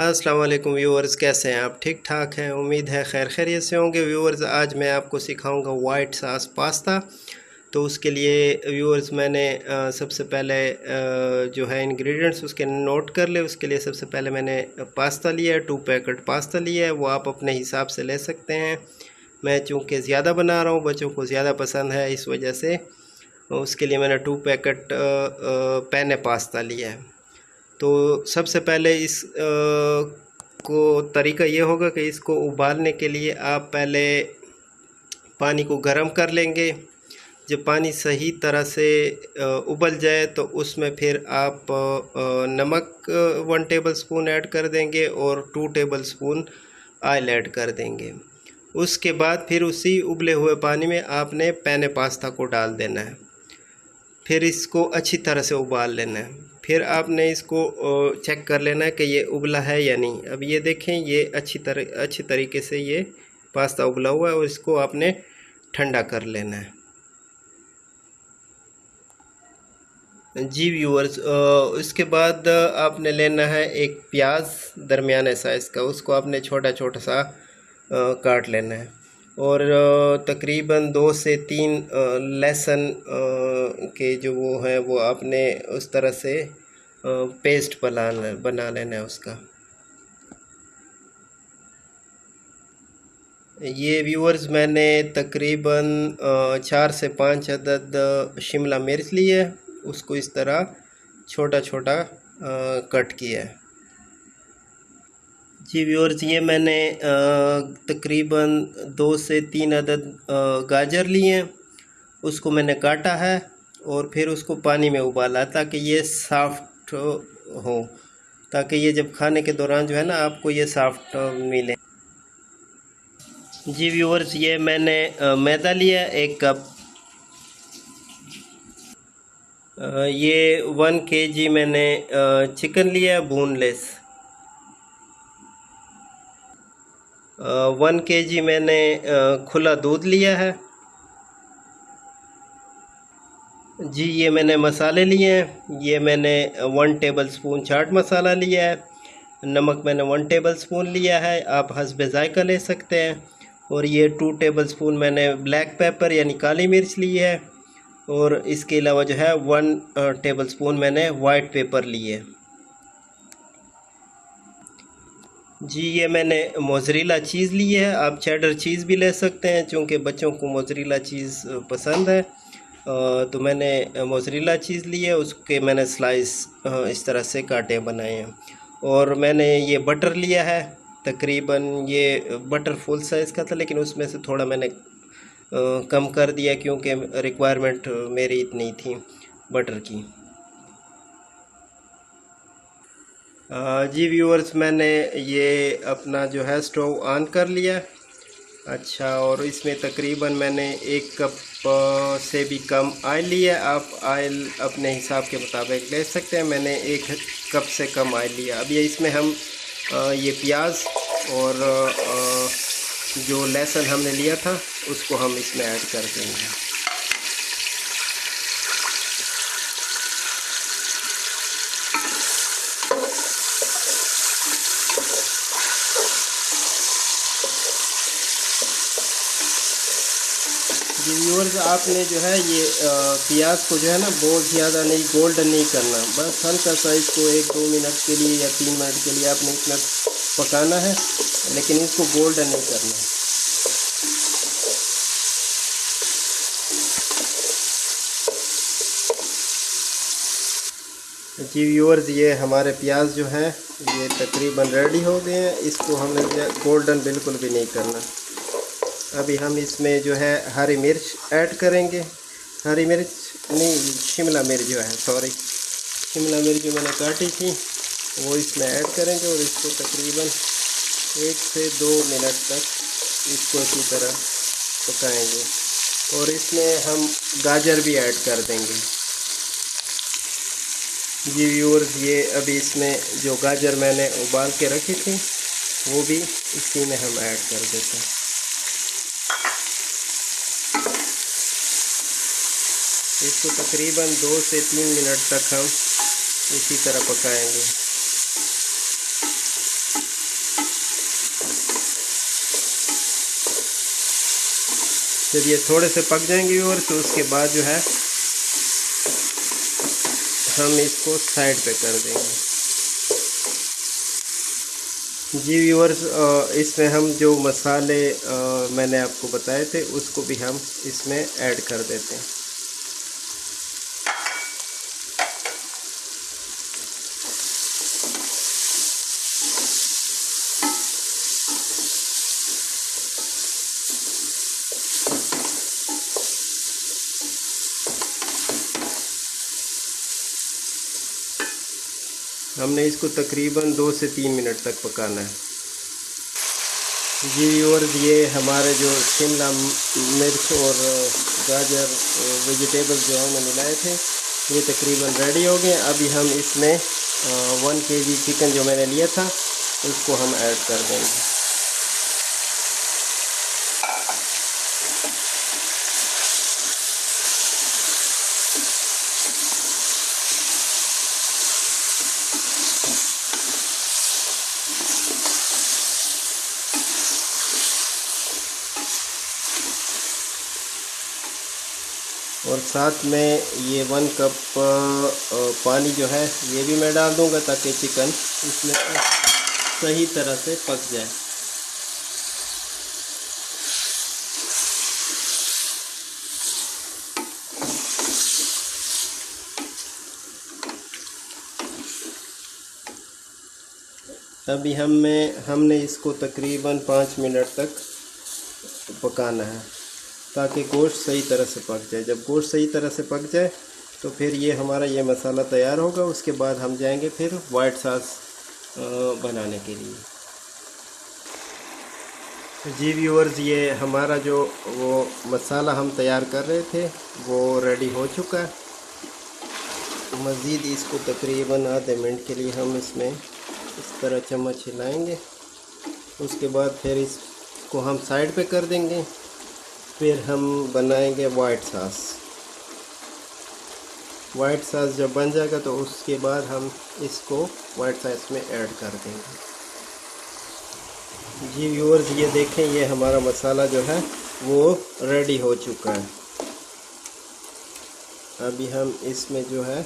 अस्सलाम वालेकुम व्यूअर्स, कैसे हैं आप? ठीक ठाक हैं, उम्मीद है खैर खैरियत से होंगे। व्यूअर्स, आज मैं आपको सिखाऊंगा वाइट सॉस पास्ता। तो उसके लिए व्यूअर्स मैंने सबसे पहले जो है इंग्रेडिएंट्स उसके नोट कर ले। उसके लिए सबसे पहले मैंने पास्ता लिया है, 2 पैकेट पास्ता लिया है। वो आप अपने हिसाब से ले सकते हैं। मैं चूँकि ज़्यादा बना रहा हूँ, बच्चों को ज़्यादा पसंद है, इस वजह से उसके लिए मैंने 2 पैकेट पेने पास्ता लिया है। तो सबसे पहले इस को तरीका ये होगा कि इसको उबालने के लिए आप पहले पानी को गर्म कर लेंगे। जब पानी सही तरह से उबल जाए तो उसमें फिर आप नमक 1 टेबल स्पून ऐड कर देंगे और 2 टेबल स्पून ऑयल ऐड कर देंगे। उसके बाद फिर उसी उबले हुए पानी में आपने पेने पास्ता को डाल देना है। फिर इसको अच्छी तरह से उबाल लेना है। फिर आपने इसको चेक कर लेना है कि ये उबला है या नहीं। अब ये देखें, ये अच्छी तरीके से ये पास्ता उबला हुआ है और इसको आपने ठंडा कर लेना है। जी व्यूअर्स, इसके बाद आपने लेना है एक प्याज दरमियाने साइज़ का। उसको आपने छोटा छोटा सा काट लेना है और तकरीबन 2 से 3 लहसुन के जो वो है वो आपने उस तरह से पेस्ट बना लेना है उसका। ये व्यूअर्स, मैंने तकरीबन 4 से 5 अदद शिमला मिर्च लिए है। उसको इस तरह छोटा छोटा कट किया है। जी व्यूअर्स, ये मैंने तकरीबन 2 से 3 अदद गाजर लिए हैं। उसको मैंने काटा है और फिर उसको पानी में उबाला ताकि ये सॉफ्ट हो, ताकि ये जब खाने के दौरान जो है ना आपको ये सॉफ्ट मिले। जी व्यूअर्स, ये मैंने मैदा लिया 1 कप। ये 1 kg मैंने चिकन लिया बोनलेस। 1 kg मैंने खुला दूध लिया है। जी, ये मैंने मसाले लिए हैं। ये मैंने 1 टेबल स्पून चाट मसाला लिया है। नमक मैंने 1 टेबल स्पून लिया है, आप हस्बे जायका ले सकते हैं। और ये 2 टेबल स्पून मैंने ब्लैक पेपर यानी काली मिर्च ली है। और इसके अलावा जो है 1 टेबल स्पून मैंने वाइट पेपर लिए। जी, ये मैंने मोज़रेला चीज़ ली है। आप चेडर चीज़ भी ले सकते हैं, चूँकि बच्चों को मोज़रेला चीज़ पसंद है। तो मैंने मोज़रेला चीज़ ली है, उसके मैंने स्लाइस इस तरह से काटे बनाए हैं। और मैंने ये बटर लिया है, तकरीबन ये बटर फुल साइज़ का था, लेकिन उसमें से थोड़ा मैंने कम कर दिया क्योंकि रिक्वायरमेंट मेरी इतनी थी बटर की। जी व्यूअर्स, मैंने ये अपना जो है स्टोव ऑन कर लिया। अच्छा, और इसमें तकरीबन मैंने 1 कप से भी कम ऑयल लिया। आप ऑयल अपने हिसाब के मुताबिक ले सकते हैं। मैंने 1 कप से कम ऑयल लिया। अब ये इसमें हम ये प्याज और जो लहसुन हमने लिया था उसको हम इसमें ऐड कर देंगे। जी व्यूअर्स, आपने जो है ये प्याज को जो है ना बहुत ज़्यादा नहीं गोल्डन नहीं करना, बस हल्का सा इसको 1-2 मिनट के लिए या 3 मिनट के लिए आपने इसमें पकाना है, लेकिन इसको गोल्डन नहीं करना। जी व्यूअर्स, ये हमारे प्याज जो हैं ये तकरीबन रेडी हो गए हैं। इसको हमने गोल्डन बिल्कुल भी नहीं करना। अभी हम इसमें जो है हरी मिर्च ऐड करेंगे। हरी मिर्च नहीं, शिमला मिर्च जो है, सॉरी, शिमला मिर्च जो मैंने काटी थी वो इसमें ऐड करेंगे और इसको तकरीबन 1 से 2 मिनट तक इसको इसी तरह पकाएंगे। और इसमें हम गाजर भी ऐड कर देंगे। जी व्यूअर्स, ये अभी इसमें जो गाजर मैंने उबाल के रखी थी वो भी इसी में हम ऐड कर देते हैं। इसको तकरीबन 2 से 3 मिनट तक हम इसी तरह पकाएंगे। जब ये थोड़े से पक जाएंगे व्यूअर्स तो उसके बाद जो है हम इसको साइड पे कर देंगे। जी व्यूअर्स, इसमें हम जो मसाले मैंने आपको बताए थे उसको भी हम इसमें ऐड कर देते हैं। हमने इसको तकरीबन 2 से 3 मिनट तक पकाना है। जी व्यूअर्स, ये हमारे जो शिमला मिर्च और गाजर वेजिटेबल्स जो हमने मिलाए थे ये तकरीबन रेडी हो गए। अभी हम इसमें 1 kg चिकन जो मैंने लिया था उसको हम ऐड कर देंगे। और साथ में ये 1 कप पानी जो है ये भी मैं डाल दूंगा ताकि चिकन इसमें सही तरह से पक जाए। अभी हमने इसको तकरीबन 5 मिनट तक पकाना है ताकि गोश्त सही तरह से पक जाए। जब गोश्त सही तरह से पक जाए तो फिर ये हमारा ये मसाला तैयार होगा। उसके बाद हम जाएंगे फिर वाइट सॉस बनाने के लिए। जी व्यूअर्स, ये हमारा जो वो मसाला हम तैयार कर रहे थे वो रेडी हो चुका है। मज़ीद इसको तकरीबन आधे मिनट के लिए हम इसमें इस तरह चम्मच हिलाएंगे। उसके बाद फिर इसको हम साइड पे कर देंगे। फिर हम बनाएंगे वाइट सॉस। वाइट सॉस जब बन जाएगा तो उसके बाद हम इसको वाइट सॉस में ऐड कर देंगे। जी व्यूअर्स, ये देखें, ये हमारा मसाला जो है वो रेडी हो चुका है। अभी हम इसमें जो है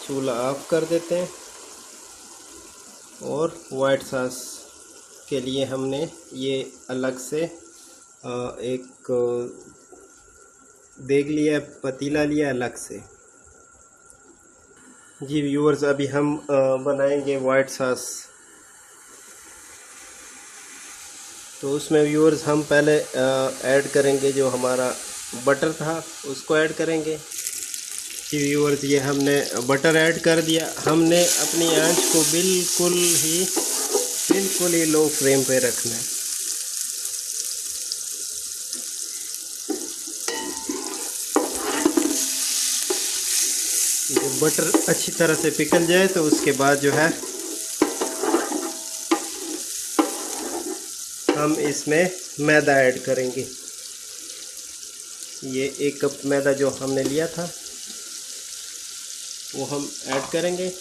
चूल्हा ऑफ कर देते हैं और वाइट सॉस के लिए हमने ये अलग से एक देग लिया, पतीला लिया अलग से। जी व्यूअर्स, अभी हम बनाएंगे वाइट सॉस। तो उसमें व्यूअर्स हम पहले ऐड करेंगे जो हमारा बटर था उसको ऐड करेंगे। जी व्यूअर्स, ये हमने बटर ऐड कर दिया। हमने अपनी आंच को बिल्कुल ही लो फ्लेम पे रखना है। जब बटर अच्छी तरह से पिघल जाए तो उसके बाद जो है हम इसमें मैदा ऐड करेंगे। ये 1 कप मैदा जो हमने लिया था वो हम ऐड करेंगे।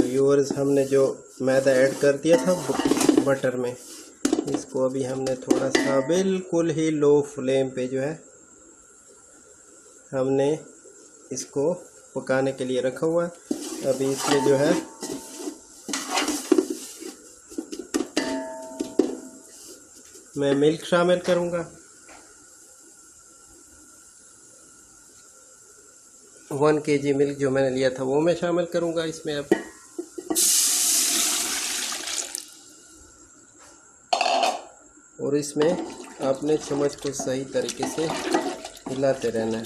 व्यूअर्स, हमने जो मैदा ऐड कर दिया था बटर में, इसको अभी हमने थोड़ा सा बिल्कुल ही लो फ्लेम पे जो है हमने इसको पकाने के लिए रखा हुआ है। अभी इसमें जो है मैं मिल्क शामिल करूँगा। 1 kg मिल्क जो मैंने लिया था वो मैं शामिल करूँगा इसमें। अब और इसमें आपने चम्मच को सही तरीके से हिलाते रहना है।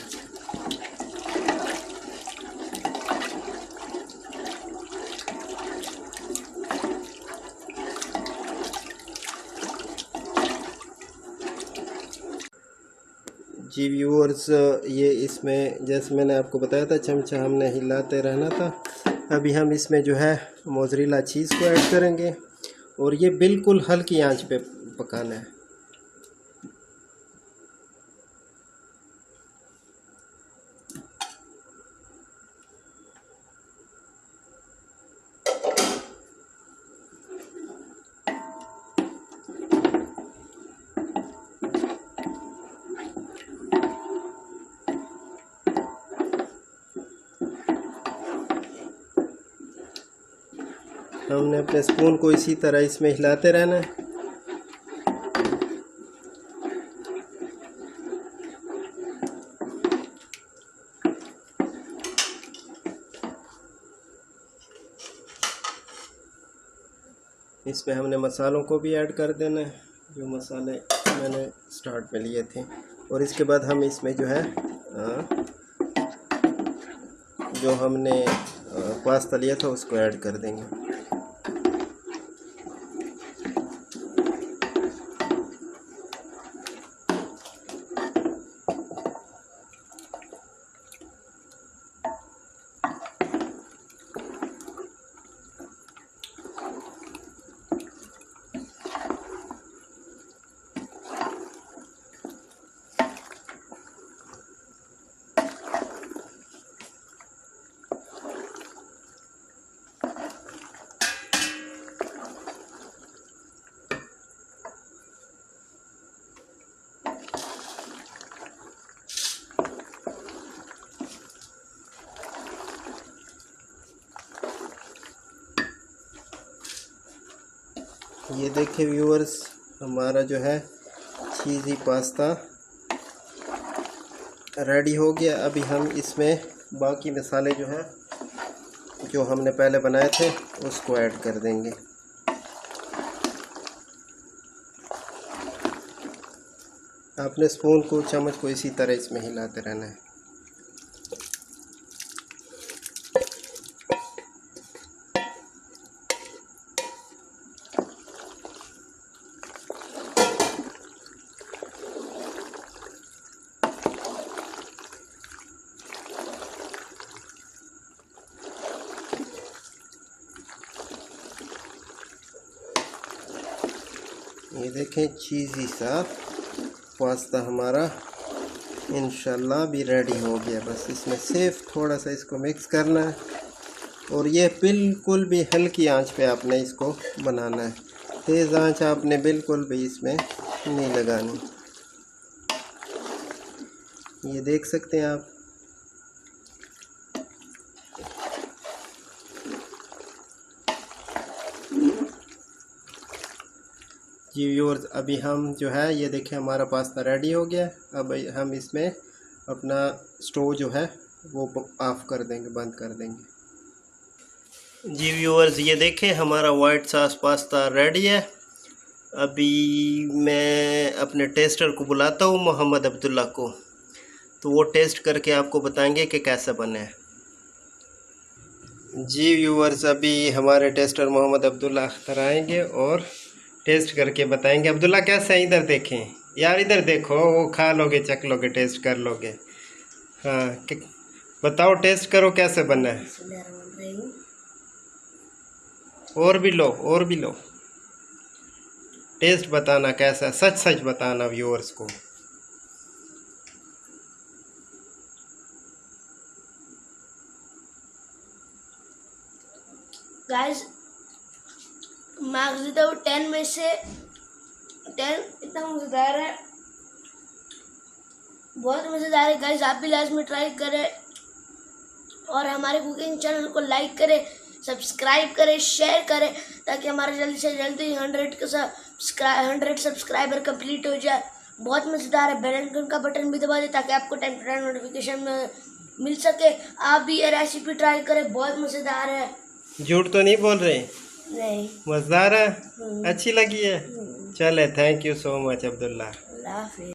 जी व्यूअर्स, ये इसमें जैसे मैंने आपको बताया था चमचा हमने हिलाते रहना था। अभी हम इसमें जो है मोज़रेला चीज़ को ऐड करेंगे और ये बिल्कुल हल्की आंच पे पकाना है। हमने अपने स्पून को इसी तरह इसमें हिलाते रहना है। इसमें हमने मसालों को भी ऐड कर देना है, जो मसाले मैंने स्टार्ट में लिए थे। और इसके बाद हम इसमें जो है जो हमने पास्ता लिया था उसको ऐड कर देंगे। ये देखिए व्यूअर्स, हमारा जो है चीज़ी पास्ता रेडी हो गया। अभी हम इसमें बाकी मसाले जो हैं जो हमने पहले बनाए थे उसको ऐड कर देंगे। आपने स्पून को चम्मच को इसी तरह इसमें हिलाते रहना है। ये देखें चीज़ी सा पास्ता हमारा इंशाल्लाह भी रेडी हो गया। बस इसमें सिर्फ थोड़ा सा इसको मिक्स करना है और ये बिल्कुल भी हल्की आंच पे आपने इसको बनाना है। तेज़ आंच आपने बिल्कुल भी इसमें नहीं लगानी। ये देख सकते हैं आप। जी व्यूअर्स, अभी हम जो है ये देखें हमारा पास्ता रेडी हो गया। अब हम इसमें अपना स्टोव जो है वो ऑफ़ कर देंगे, बंद कर देंगे। जी व्यूअर्स, ये देखें हमारा वाइट सॉस पास्ता रेडी है। अभी मैं अपने टेस्टर को बुलाता हूँ, मोहम्मद अब्दुल्ला को, तो वो टेस्ट करके आपको बताएंगे कि कैसा बना है। जी व्यूअर्स, अभी हमारे टेस्टर मोहम्मद अब्दुल्ला अख्तर आएंगे और टेस्ट करके बताएंगे। अब्दुल्ला कैसा है? इधर देखें यार, इधर देखो, वो खा लोगे, चख लोगे, टेस्ट कर लोगे। हाँ, बताओ, टेस्ट करो कैसे बना है। और भी लो, और भी लो, टेस्ट बताना कैसा है, सच सच बताना व्यूअर्स को। गाइस, मार्क्स देता हूँ 10 में से 10। इतना मज़ेदार है, बहुत मज़ेदार है गाइस। आप भी लास्ट में ट्राई करें और हमारे कुकिंग चैनल को लाइक करें, सब्सक्राइब करें, शेयर करें, ताकि हमारे जल्दी से जल्दी 100 सब्सक्राइबर कंप्लीट हो जाए। बहुत मज़ेदार है। बेल आइकन का बटन भी दबा दें ताकि आपको टाइम टू टाइम नोटिफिकेशन मिल सके। आप भी ये रेसिपी ट्राई करें, बहुत मज़ेदार है। झूठ तो नहीं बोल रहे? नहीं, मज़ेदार है। अच्छी लगी है। चले, thank you so much Abdullah. Allah हाफ़िज़।